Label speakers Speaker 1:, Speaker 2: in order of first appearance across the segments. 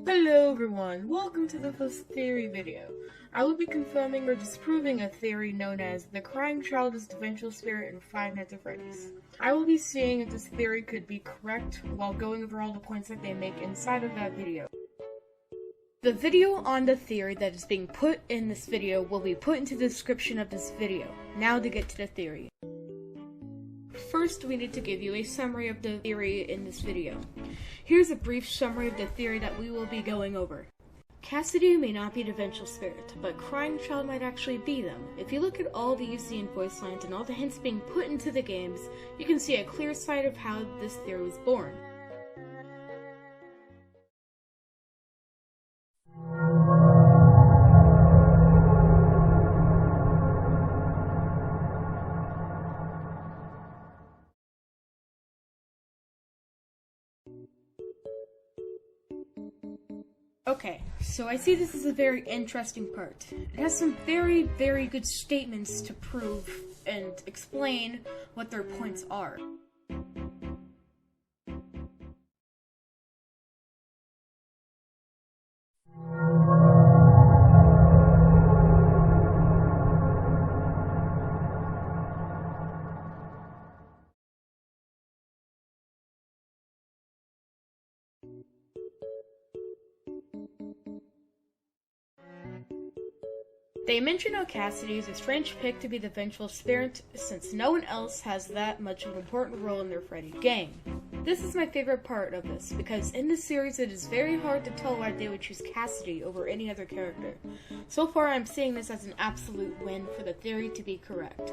Speaker 1: Hello everyone, welcome to the first theory video. I will be confirming or disproving a theory known as the crying child is the vengeful spirit in Five Nights at Freddy's. I will be seeing if this theory could be correct while going over all the points that they make inside of that video. The video on the theory that is being put in this video will be put into the description of this video. Now to get to the theory. First, we need to give you a summary of the theory in this video. Here's a brief summary of the theory that we will be going over. Cassidy may not be the vengeful spirit, but crying child might actually be them. If you look at all the UC and voice lines and all the hints being put into the games, you can see a clear sight of how this theory was born. Okay, so I see this is a very interesting part. It has some very good statements to prove and explain what their points are. They mention how Cassidy is a strange pick to be the vengeful spirit, since no one else has that much of an important role in their Freddy gang. This is my favorite part of this, because in this series it is very hard to tell why they would choose Cassidy over any other character. So far I'm seeing this as an absolute win for the theory to be correct.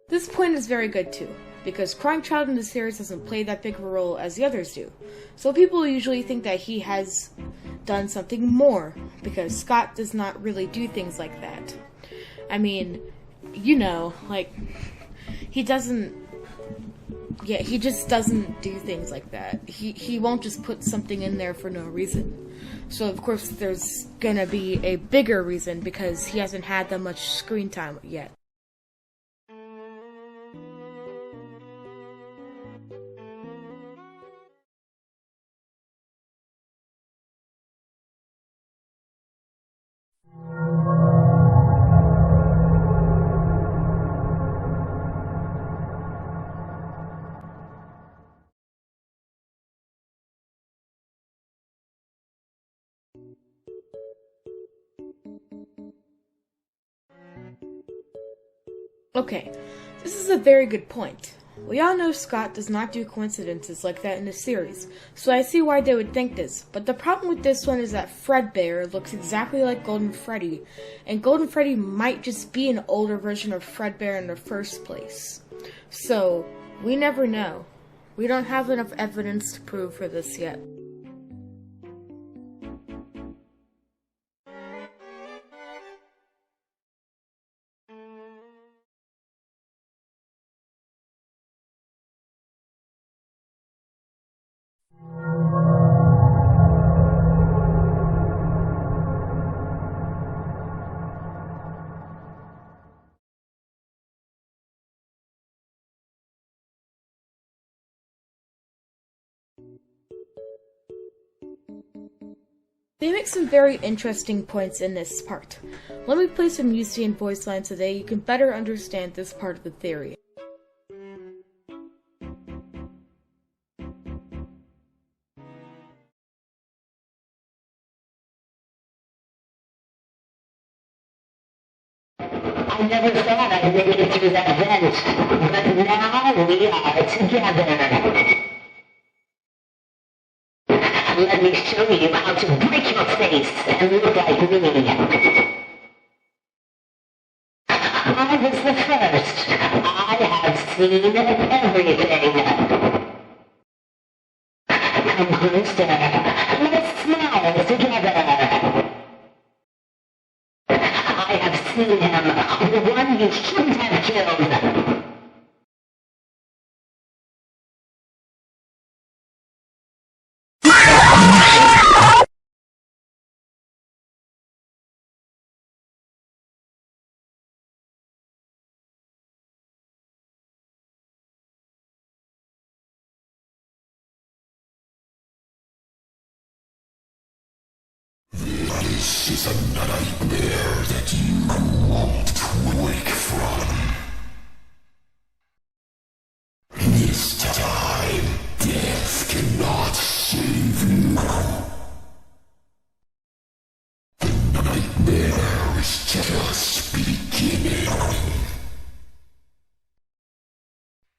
Speaker 1: This point is very good too, because Crying Child in the series doesn't play that big of a role as the others do. So people usually think that he has done something more, because Scott does not really do things like that. I mean, you know, like, he just doesn't do things like that. He won't just put something in there for no reason. So of course there's gonna be a bigger reason, because he hasn't had that much screen time yet. Okay, this is a very good point. We all know Scott does not do coincidences like that in the series, so I see why they would think this, but the problem with this one is that Fredbear looks exactly like Golden Freddy, and Golden Freddy might just be an older version of Fredbear in the first place. So, we never know. We don't have enough evidence to prove for this yet. They make some very interesting points in this part. Let me play some UC and voice lines so that you can better understand this part of the theory.
Speaker 2: I never thought I'd make it through that vent, but now we are together. Let me show you how to break your face and look like me. I was the first. I have seen everything. Come closer. Let's smile together. I have seen him, the one you shouldn't have killed.
Speaker 3: This is a nightmare that you won't wake from. This time, death cannot save you. The nightmare is just beginning.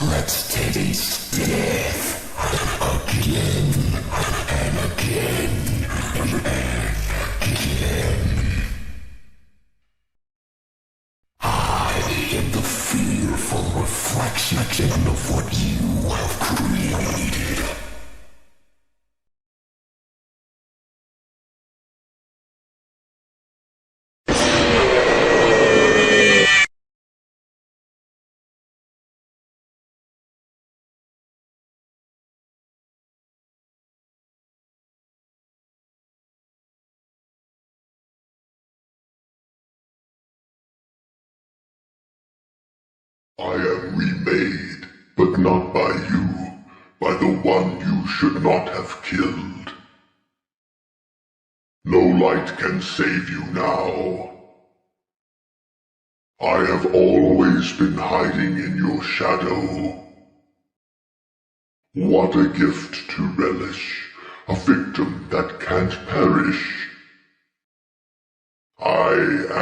Speaker 3: Let's taste death again and again and again. I am the fearful reflection of what you have created. I am remade, but not by you, by the one you should not have killed. No light can save you now. I have always been hiding in your shadow. What a gift to relish, a victim that can't perish. I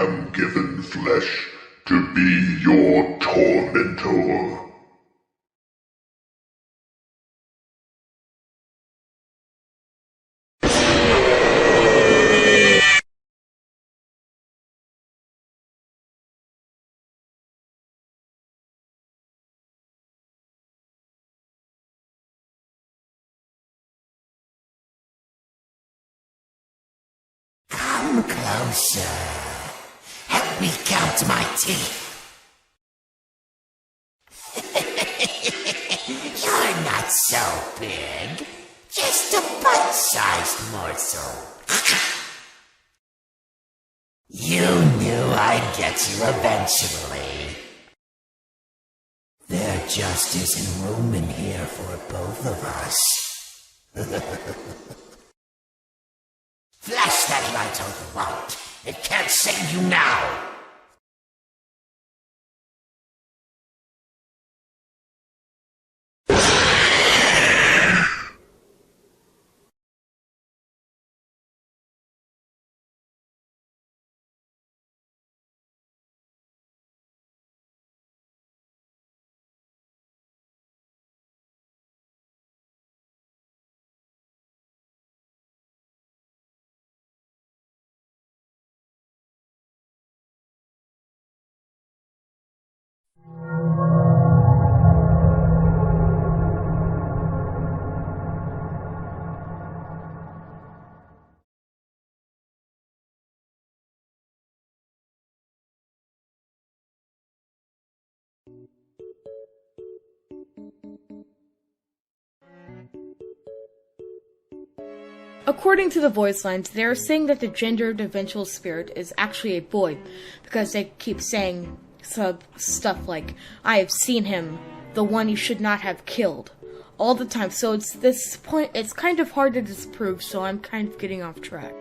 Speaker 3: am given flesh to be your tormentor.
Speaker 4: Come closer. Help me count my teeth. You're not so big. Just a bite-sized morsel. You knew I'd get you eventually. There just isn't room in here for both of us. Flash that light on the wand. It can't save you now.
Speaker 1: According to the voice lines, they're saying that the gendered eventual spirit is actually a boy, because they keep saying stuff like, I have seen him, the one you should not have killed, all the time. So it's this point, it's kind of hard to disprove, so I'm kind of getting off track.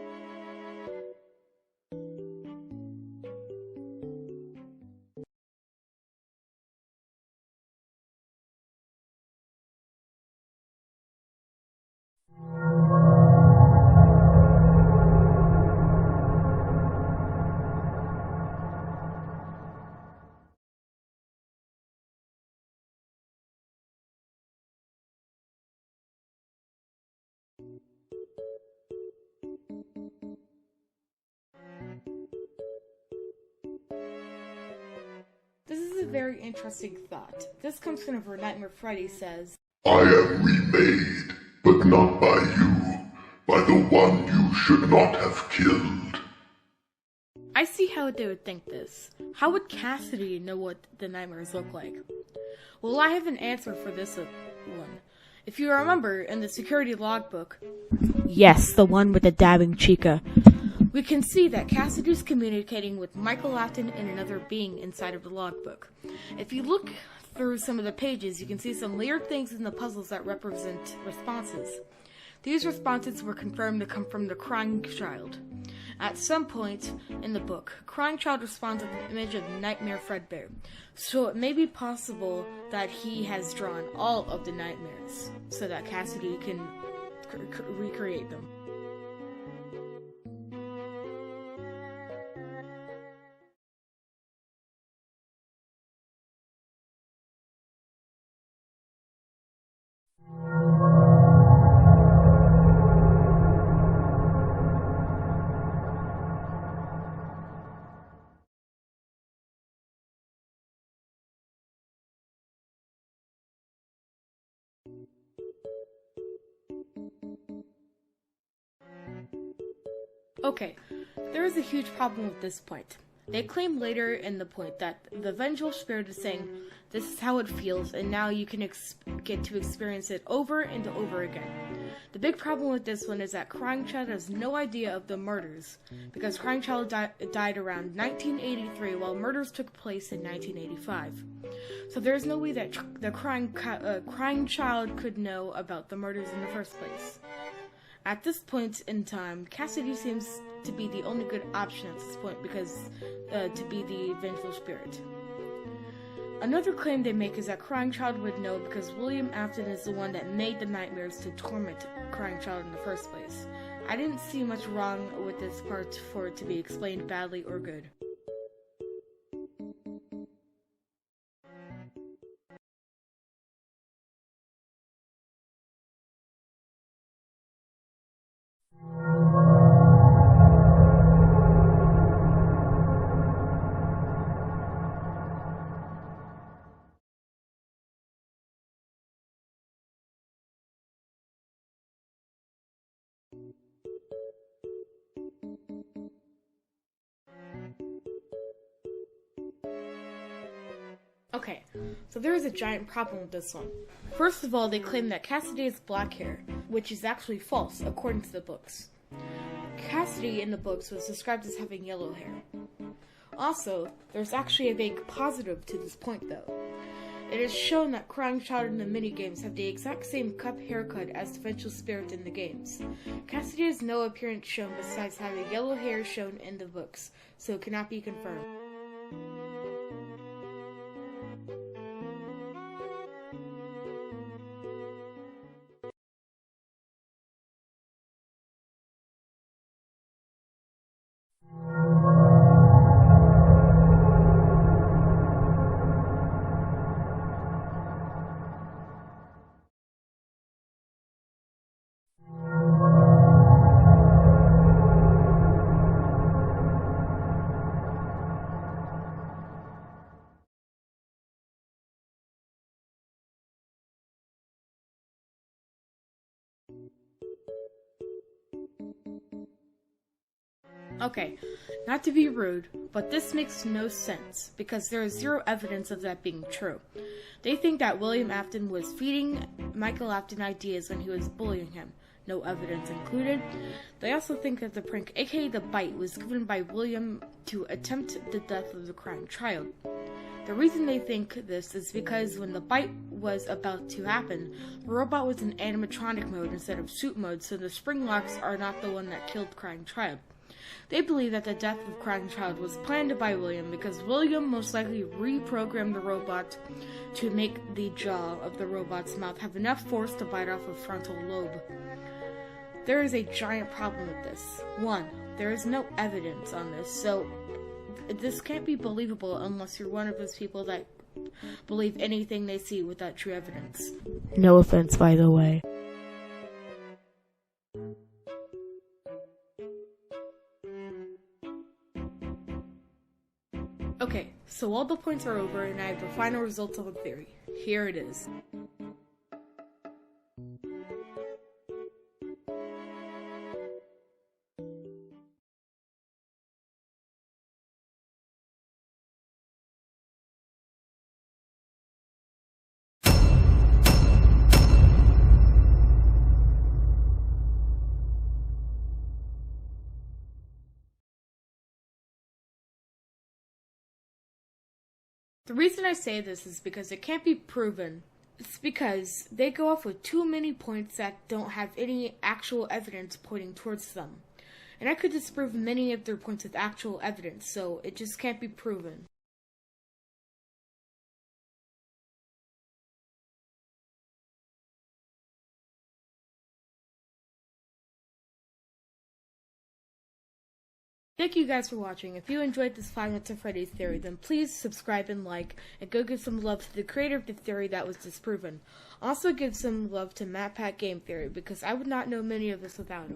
Speaker 1: This is a very interesting thought. This comes from where Nightmare Freddy says,
Speaker 3: I am remade, but not by you, by the one you should not have killed.
Speaker 1: I see how they would think this. How would Cassidy know what the nightmares look like? Well, I have an answer for this one. If you remember, in the security logbook, yes, the one with the dabbing chica, we can see that Cassidy's communicating with Michael Afton and another being inside of the logbook. If you look through some of the pages, you can see some layered things in the puzzles that represent responses. These responses were confirmed to come from the crying child. At some point in the book, crying child responds with an image of Nightmare Fredbear, so it may be possible that he has drawn all of the nightmares so that Cassidy can recreate them. Okay, there is a huge problem with this point. They claim later in the point that the vengeful spirit is saying, this is how it feels, and now you can get to experience it over and over again. The big problem with this one is that Crying Child has no idea of the murders, because Crying Child died around 1983 while murders took place in 1985. So there's no way that the Crying Child could know about the murders in the first place. At this point in time, Cassidy seems to be the only good option at this point because to be the vengeful spirit. Another claim they make is that Crying Child would know because William Afton is the one that made the nightmares to torment Crying Child in the first place. I didn't see much wrong with this part for it to be explained badly or good. Okay, so there is a giant problem with this one. First of all, they claim that Cassidy has black hair, which is actually false, according to the books. Cassidy in the books was described as having yellow hair. Also, there's actually a big positive to this point though. It is shown that Crying Child in the minigames have the exact same cup haircut as the vengeful spirit in the games. Cassidy has no appearance shown besides having yellow hair shown in the books, so it cannot be confirmed. Okay, not to be rude, but this makes no sense, because there is zero evidence of that being true. They think that William Afton was feeding Michael Afton ideas when he was bullying him, no evidence included. They also think that the prank, aka the bite, was given by William to attempt the death of the crying child. The reason they think this is because when the bite was about to happen, the robot was in animatronic mode instead of suit mode, so the spring locks are not the one that killed Crying Child. They believe that the death of Crying Child was planned by William because William most likely reprogrammed the robot to make the jaw of the robot's mouth have enough force to bite off a frontal lobe. There is a giant problem with this. One, there is no evidence on this, so this can't be believable unless you're one of those people that believe anything they see without true evidence. No offense, by the way. Okay, so all the points are over and I have the final results of the theory. Here it is. The reason I say this is because it can't be proven. It's because they go off with too many points that don't have any actual evidence pointing towards them. And I could disprove many of their points with actual evidence, so it just can't be proven. Thank you guys for watching. If you enjoyed this 5 Nights at Freddy's theory, then please subscribe and like, and go give some love to the creator of the theory that was disproven. Also give some love to MatPat Game Theory, because I would not know many of this without him.